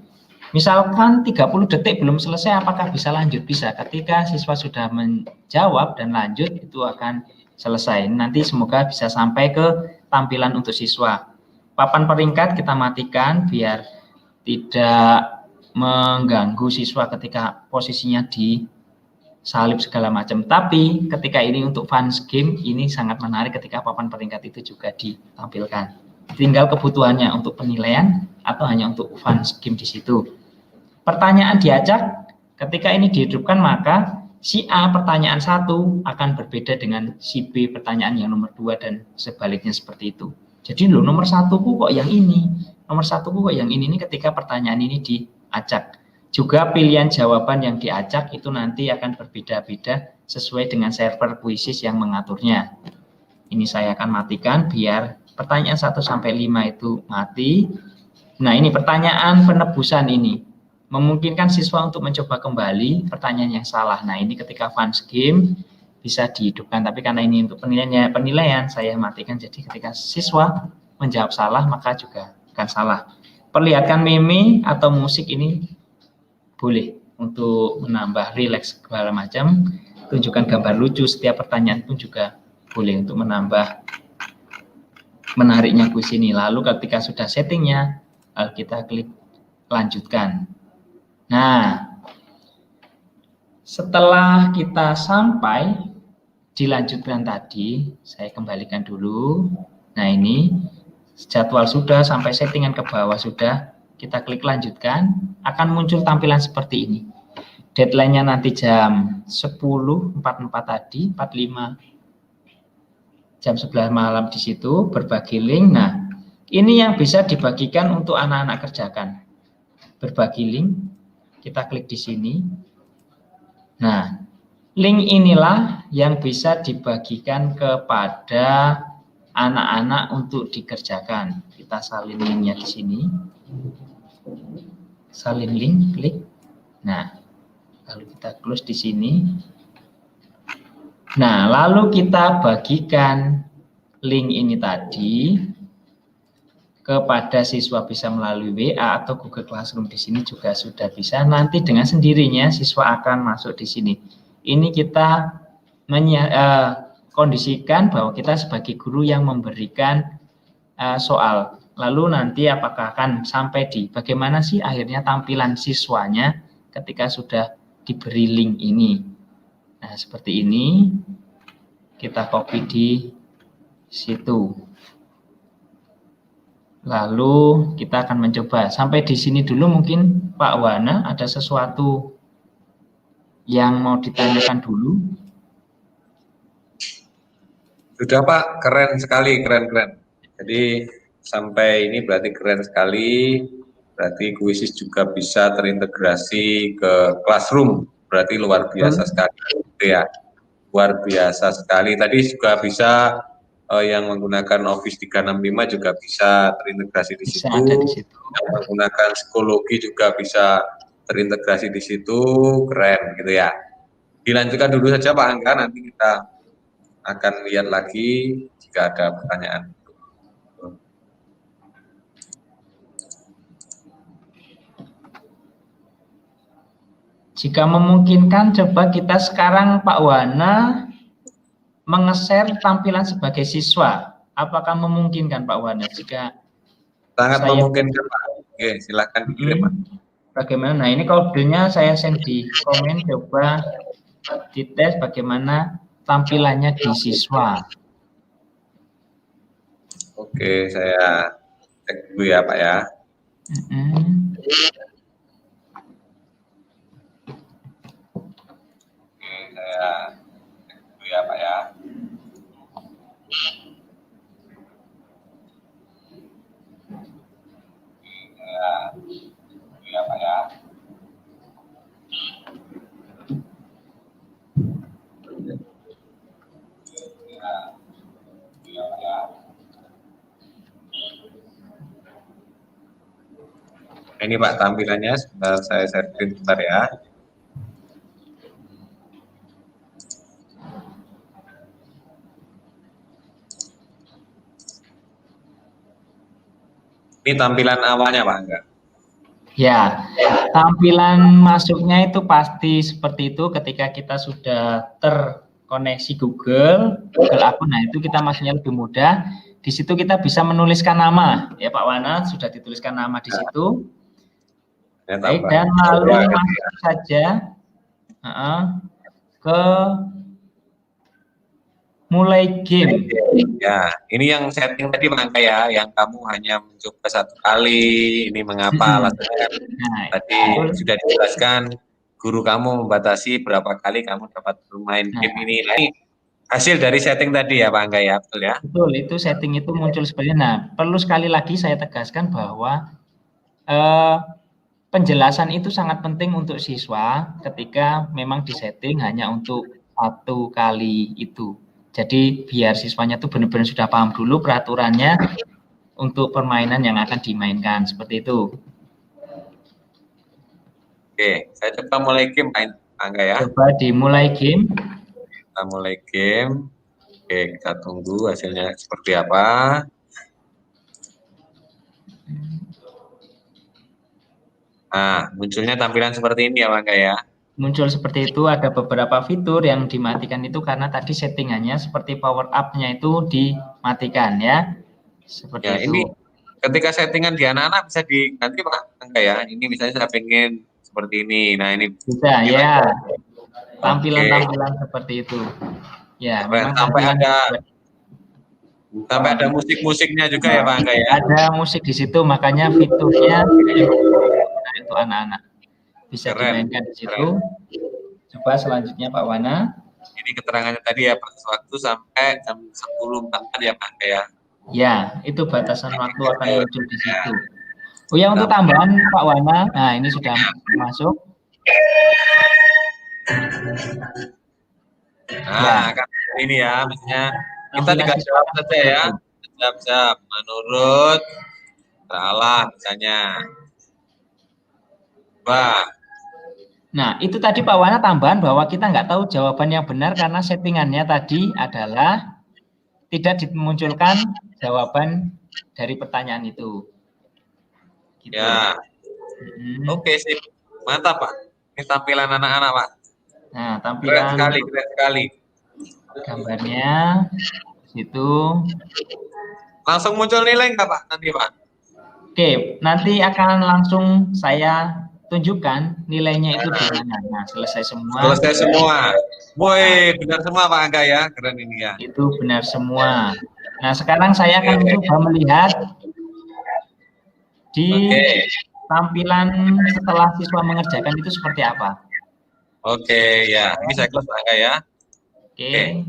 Misalkan 30 detik belum selesai, apakah bisa lanjut? Bisa. Ketika siswa sudah menjawab dan lanjut, itu akan selesai. Nanti semoga bisa sampai ke tampilan untuk siswa. Papan peringkat kita matikan biar tidak mengganggu siswa ketika posisinya disalib segala macam. Tapi ketika ini untuk fun game, ini sangat menarik ketika papan peringkat itu juga ditampilkan. Tinggal kebutuhannya untuk penilaian atau hanya untuk fun game di situ. Pertanyaan diacak, ketika ini dihidupkan maka si A pertanyaan 1 akan berbeda dengan si B pertanyaan yang nomor 2 dan sebaliknya seperti itu. Jadi loh, nomor 1 kok yang ini, nomor 1 kok yang ini ketika pertanyaan ini diacak. Juga pilihan jawaban yang diacak itu nanti akan berbeda-beda sesuai dengan server Quizzes yang mengaturnya. Ini saya akan matikan biar pertanyaan 1 sampai 5 itu mati. Nah, ini pertanyaan penebusan ini. Memungkinkan siswa untuk mencoba kembali pertanyaan yang salah. Nah, ini ketika fun game bisa dihidupkan, tapi karena ini untuk penilaian saya matikan. Jadi ketika siswa menjawab salah maka juga akan salah. Perlihatkan meme atau musik ini boleh untuk menambah rileks segala macam. Tunjukkan gambar lucu setiap pertanyaan pun juga boleh untuk menambah menariknya kuis ini. Lalu ketika sudah settingnya, kita klik lanjutkan. Nah, setelah kita sampai dilanjutkan tadi, saya kembalikan dulu. Nah, ini jadwal sudah, sampai settingan ke bawah sudah, kita klik lanjutkan, akan muncul tampilan seperti ini. deadline-nya nanti jam 10.44 tadi, 45 jam 11 malam di situ berbagi link. Nah, ini yang bisa dibagikan untuk anak-anak kerjakan. Berbagi link, kita klik di sini. Nah, link inilah yang bisa dibagikan kepada anak-anak untuk dikerjakan. Kita salin linknya di sini. Salin link, klik. Nah, lalu kita close di sini. Nah, lalu kita bagikan link ini tadi kepada siswa, bisa melalui WA atau Google Classroom. Di sini juga sudah bisa. Nanti dengan sendirinya siswa akan masuk di sini. Ini kita kondisikan bahwa kita sebagai guru yang memberikan soal. Lalu nanti apakah akan sampai di bagaimana sih akhirnya tampilan siswanya ketika sudah diberi link ini. Nah, seperti ini kita copy di situ. Lalu kita akan mencoba. Sampai di sini dulu mungkin Pak Wana ada sesuatu yang mau ditanyakan dulu. Sudah Pak, keren sekali, keren. Jadi sampai ini berarti keren sekali. Berarti Quizzes juga bisa terintegrasi ke Classroom. Berarti luar biasa sekali, gitu ya. Luar biasa sekali. Tadi juga bisa yang menggunakan Office 365 juga bisa terintegrasi di situ. Ada di situ. Yang menggunakan psikologi juga bisa terintegrasi di situ. Keren, gitu ya. Dilanjutkan dulu saja Pak Angga, nanti kita akan lihat lagi jika ada pertanyaan. Jika memungkinkan, coba kita sekarang Pak Wana menge-share tampilan sebagai siswa. Apakah memungkinkan Pak Wana? Jika sangat memungkinkan Pak. Oke, silakan dikirim Pak. Bagaimana? Nah, ini kodenya saya send di komen, coba dites bagaimana tampilannya di siswa. Oke, saya cek dulu ya Pak ya. Saya cek dulu ya Pak ya. Pak ya. Ini Pak tampilannya, sebentar saya share screen sebentar ya. Ini tampilan awalnya Pak Angga. Ya, tampilan masuknya itu pasti seperti itu ketika kita sudah terkoneksi Google Akun. Nah, itu kita masuknya lebih mudah. Di situ kita bisa menuliskan nama. Ya Pak Wana, sudah dituliskan nama di situ. Ya, baik, dan lalu masuk saja ke mulai game. Ya, ini yang setting tadi Bang Angga ya, yang kamu hanya mencoba satu kali. Ini mengapa alasannya? Tadi sudah dijelaskan, guru kamu membatasi berapa kali kamu dapat bermain game ini. Nah, ini hasil dari setting tadi ya Pak Angga ya, betul ya? Betul, itu setting itu muncul seperti ini. Nah, perlu sekali lagi saya tegaskan bahwa penjelasan itu sangat penting untuk siswa ketika memang disetting hanya untuk satu kali itu. Jadi biar siswanya tuh benar-benar sudah paham dulu peraturannya untuk permainan yang akan dimainkan, seperti itu. Oke, saya coba mulai game Pak Angga ya. Coba dimulai game. Kita mulai game. Oke, kita tunggu hasilnya seperti apa. Nah, munculnya tampilan seperti ini ya Bang ya. Muncul seperti itu, ada beberapa fitur yang dimatikan itu karena tadi settingannya seperti power up-nya itu dimatikan ya. Seperti ya, itu. Ini ketika settingan di anak-anak bisa diganti Pak Angga ya. Ini misalnya saya pengen seperti ini. Nah, ini bisa ya. Tampilan-tampilan seperti itu. Ya, sampai ada musik-musiknya juga ya Pak Angga ya. Ada musik di situ, makanya fiturnya itu anak-anak. Bisa Keren. dimainkan di situ. Coba selanjutnya Pak Wana. Ini keterangannya tadi ya, batas waktu sampai jam 10.44 ya Pak ya. Ya, itu batasan waktu akan muncul di situ. Oh ya, untuk tambahan Pak Wana, nah ini sudah masuk. Nah, kan ini ya, misalnya kita tinggal jawab saja ya. Jawab menurut salah misalnya. Wah, Nah, itu tadi Pak Wana tambahan bahwa kita nggak tahu jawaban yang benar karena settingannya tadi adalah tidak dimunculkan jawaban dari pertanyaan itu. Gitu. ya. Oke sih, mantap Pak. Ini tampilan anak-anak Pak. Nah, Keren tampilan sekali, keren sekali. gambarnya situ. Langsung muncul nilai nggak Pak nanti Pak? Oke, nanti akan langsung saya tunjukkan nilainya itu di mana. Nah, selesai semua. Selesai semua. Woi, benar semua Pak Angga ya, keren ini ya. Itu benar semua. Nah, sekarang saya akan coba melihat di tampilan setelah siswa mengerjakan itu seperti apa. Oke, ya. Ini saya close Pak Angga ya. Oke.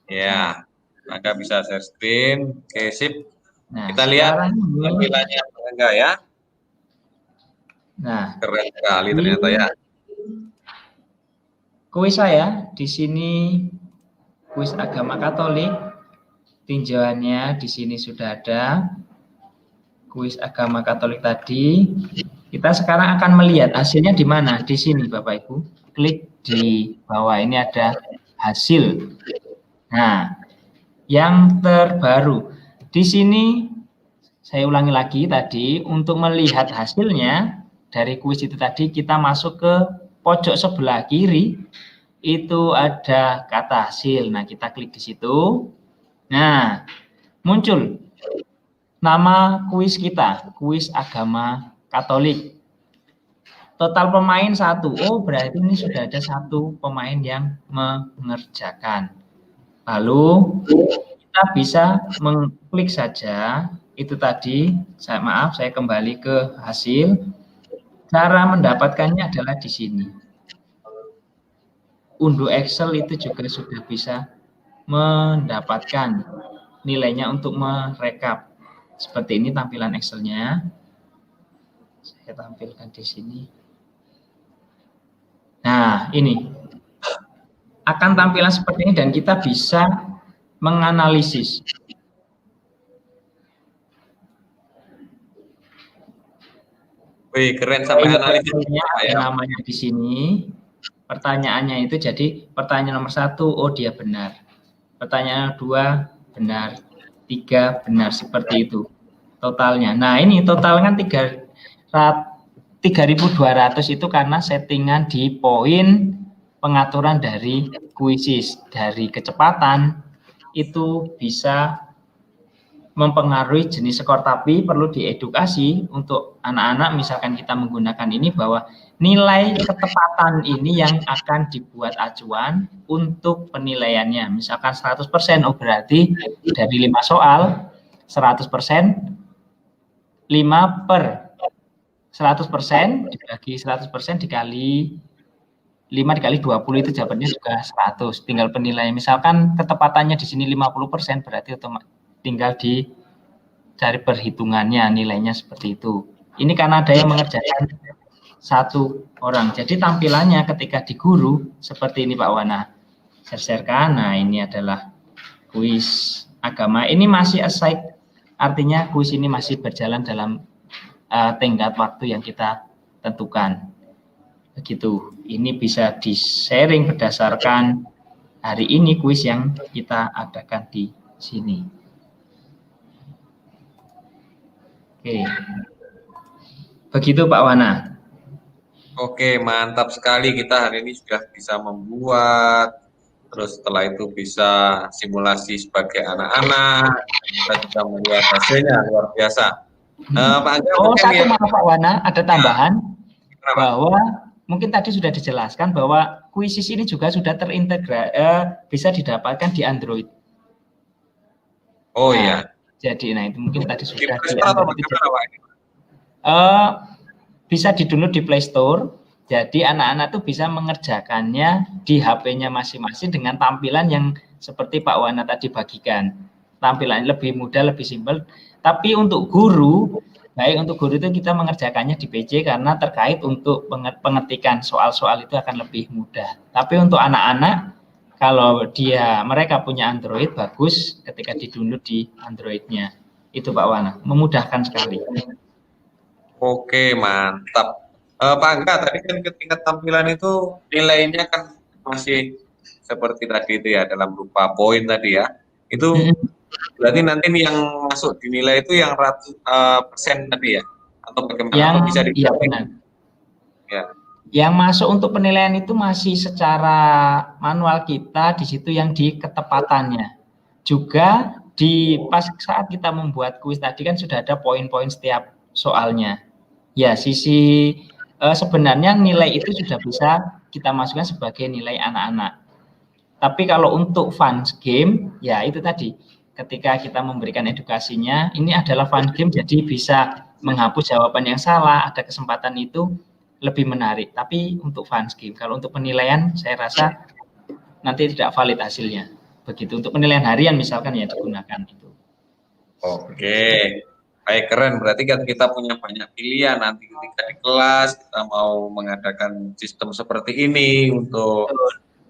Ya, Angga bisa share screen. Oke, sip. Nah, Kita lihat sekarang ini, tampilannya Pak Angga ya. nah, Keren sekali ternyata ya. kuis saya di sini kuis agama Katolik. Tinjauannya di sini sudah ada. Kuis agama Katolik tadi. Kita sekarang akan melihat hasilnya di mana? Di sini Bapak Ibu. Klik di bawah ini ada hasil. Nah, yang terbaru di sini saya ulangi lagi tadi untuk melihat hasilnya dari kuis itu tadi kita masuk ke pojok sebelah kiri itu ada kata hasil. Nah, kita klik di situ. Nah, muncul nama kuis kita, kuis agama Katolik. Total pemain 1. Oh, berarti ini sudah ada 1 pemain yang mengerjakan. Lalu kita bisa mengklik saja itu tadi. Saya kembali ke hasil. Cara mendapatkannya adalah di sini. Unduh Excel itu juga sudah bisa mendapatkan nilainya untuk merekap. Seperti ini tampilan Excel-nya. Saya tampilkan di sini. Nah, ini akan tampilan seperti ini dan kita bisa menganalisis. Wih, keren sampai analisis. Ada namanya di sini. Pertanyaannya itu jadi pertanyaan nomor 1, oh dia benar. Pertanyaan 2 benar. 3 benar, seperti itu totalnya. Nah, ini total kan 3.200 itu karena settingan di poin pengaturan dari kuisis. Dari kecepatan itu bisa mempengaruhi jenis skor, tapi perlu diedukasi untuk anak-anak misalkan kita menggunakan ini bahwa nilai ketepatan ini yang akan dibuat acuan untuk penilaiannya. Misalkan 100%, oh berarti dari 5 soal 100%, 5 per 100% dibagi 100% dikali 5 dikali 20 itu jawabannya juga 100. Tinggal penilaian. Misalkan ketepatannya di sini 50%, berarti otomatis tinggal dicari perhitungannya nilainya seperti itu. Ini karena ada yang mengerjakan 1 orang. Jadi tampilannya ketika di guru seperti ini Pak Wana. Share-sharekan. Nah, ini adalah kuis agama. Ini masih aside, artinya kuis ini masih berjalan dalam tenggat waktu yang kita tentukan. Begitu. Ini bisa di-sharing berdasarkan hari ini kuis yang kita adakan di sini. Oke. Begitu Pak Wana. Oke, mantap sekali kita hari ini sudah bisa membuat, terus setelah itu bisa simulasi sebagai anak-anak, kita juga melihat hasilnya luar biasa. Pak Angga, Satu maaf Pak Wana, ada tambahan Kenapa? bahwa mungkin tadi sudah dijelaskan bahwa kuisis ini juga sudah terintegrasi, bisa didapatkan di Android. Oh iya. Jadi, nah itu mungkin tadi sudah Di Play Store atau bagaimana, Pak? bisa di-download di Play Store. Jadi anak-anak tuh bisa mengerjakannya di HP-nya masing-masing dengan tampilan yang seperti Pak Wana tadi bagikan. Tampilan lebih mudah, lebih simpel. Tapi untuk guru, baik untuk guru itu kita mengerjakannya di PC karena terkait untuk pengetikan soal-soal itu akan lebih mudah. Tapi untuk anak-anak, kalau mereka punya Android, bagus ketika di-download di Android-nya. Itu Pak Wana, memudahkan sekali. Oke, mantap. Pak Angga, tadi kan ketika tampilan itu nilainya kan masih seperti tadi itu ya, dalam rupa poin tadi ya. Itu berarti nanti yang masuk dinilai itu yang persen tadi ya? Atau bagaimana? Atau bisa Iya benar. Ya. Yang masuk untuk penilaian itu masih secara manual kita, di situ yang di ketepatannya. Juga pas saat kita membuat kuis tadi kan sudah ada poin-poin setiap soalnya. Ya, sebenarnya nilai itu sudah bisa kita masukkan sebagai nilai anak-anak. Tapi kalau untuk fun game, ya itu tadi. Ketika kita memberikan edukasinya, ini adalah fun game, jadi bisa menghapus jawaban yang salah, ada kesempatan itu lebih menarik. Tapi untuk fun game, kalau untuk penilaian, saya rasa nanti tidak valid hasilnya. Begitu untuk penilaian harian misalkan ya digunakan itu. Oke. Baik, keren. Berarti kan kita punya banyak pilihan nanti ketika di kelas kita mau mengadakan sistem seperti ini untuk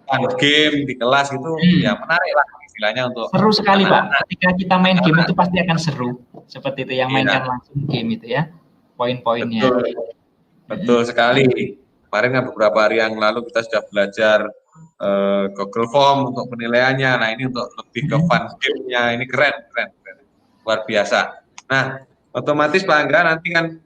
fun game di kelas itu ya menarik lah istilahnya untuk seru sekali Pak. Ketika kita main game itu pasti akan seru. Seperti itu yang mainkan langsung game itu ya. Poin-poinnya. Betul sekali. Kemarin kan beberapa hari yang lalu kita sudah belajar Google Form untuk penilaiannya. Nah, ini untuk lebih ke fun game-nya. Ini keren. Luar biasa. Nah, otomatis Pak Angga nanti kan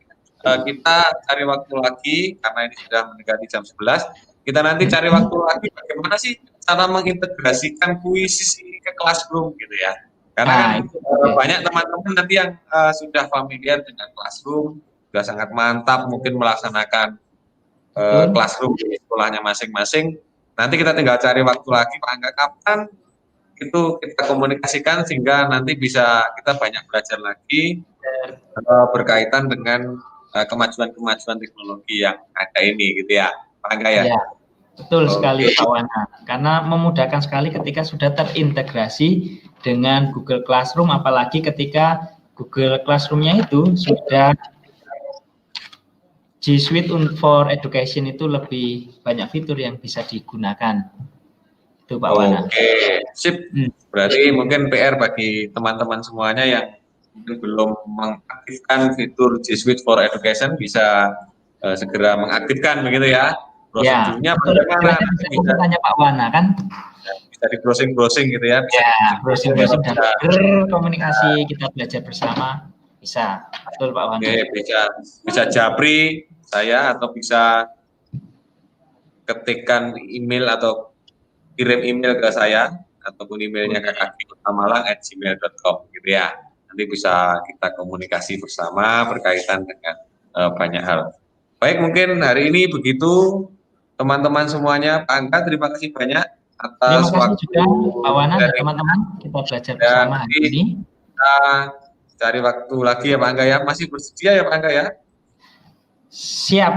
kita cari waktu lagi karena ini sudah mendekati jam 11. Kita nanti cari waktu lagi bagaimana sih cara mengintegrasikan kuisis ini ke Classroom gitu ya. Karena kan banyak teman-teman nanti yang sudah familiar dengan Classroom, sudah sangat mantap mungkin melaksanakan Classroom di sekolahnya masing-masing. Nanti kita tinggal cari waktu lagi Pak Angga kapan itu kita komunikasikan sehingga nanti bisa kita banyak belajar lagi berkaitan dengan kemajuan-kemajuan teknologi yang ada ini gitu ya Pak Angga ya. Ya betul sekali Pak Wana, karena memudahkan sekali ketika sudah terintegrasi dengan Google Classroom, apalagi ketika Google Classroom-nya itu sudah G Suite for Education itu lebih banyak fitur yang bisa digunakan. Itu Pak Wana. Oke, sip. Berarti mungkin PR bagi teman-teman semuanya yang mungkin belum mengaktifkan fitur G Suite for Education bisa segera mengaktifkan begitu ya. Prosedurnya bagaimana? Bisa tanya Pak Wana kan? Bisa di browsing gitu ya. Browsing dan berkomunikasi, kita belajar bersama. Bisa, betul Pak Wana. Oke, bisa japri saya atau bisa ketikkan email atau kirim email ke saya ataupun emailnya ke kaki.malang@gmail.com gitu ya. Nanti bisa kita komunikasi bersama berkaitan dengan banyak hal. Baik, mungkin hari ini begitu teman-teman semuanya. Pak Angga, terima kasih banyak atas terima kasih waktu juga Pak Wana dan teman-teman, kita belajar bersama hari ini. Kita cari waktu lagi ya Pak Angga ya. Masih bersedia ya Pak Angga ya? Siap.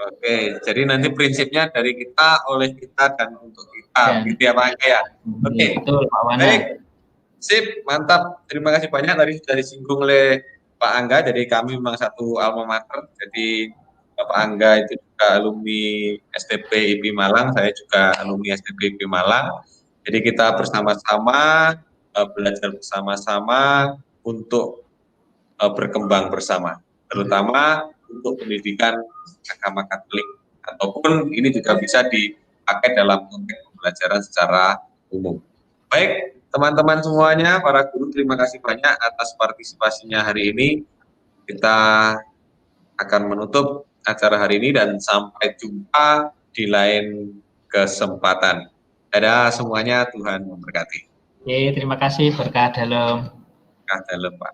Oke, jadi nanti prinsipnya dari kita, oleh kita, dan untuk kita, gitu ya Pak Angga ya. Oke, betul Pak Wana. Baik, sip, mantap. Terima kasih banyak tadi sudah disinggung oleh Pak Angga. Jadi kami memang satu alma mater. Jadi Pak Angga itu juga alumni STP IP Malang, saya juga alumni STP IP Malang. Jadi kita bersama-sama belajar bersama-sama untuk berkembang bersama, terutama untuk pendidikan agama Katolik, ataupun ini juga bisa dipakai dalam konteks pembelajaran secara umum. Baik, teman-teman semuanya, para guru, terima kasih banyak atas partisipasinya hari ini. Kita akan menutup acara hari ini dan sampai jumpa di lain kesempatan. Dadah semuanya, Tuhan memberkati. Oke, terima kasih, berkah dalam. Berkah dalam, Pak.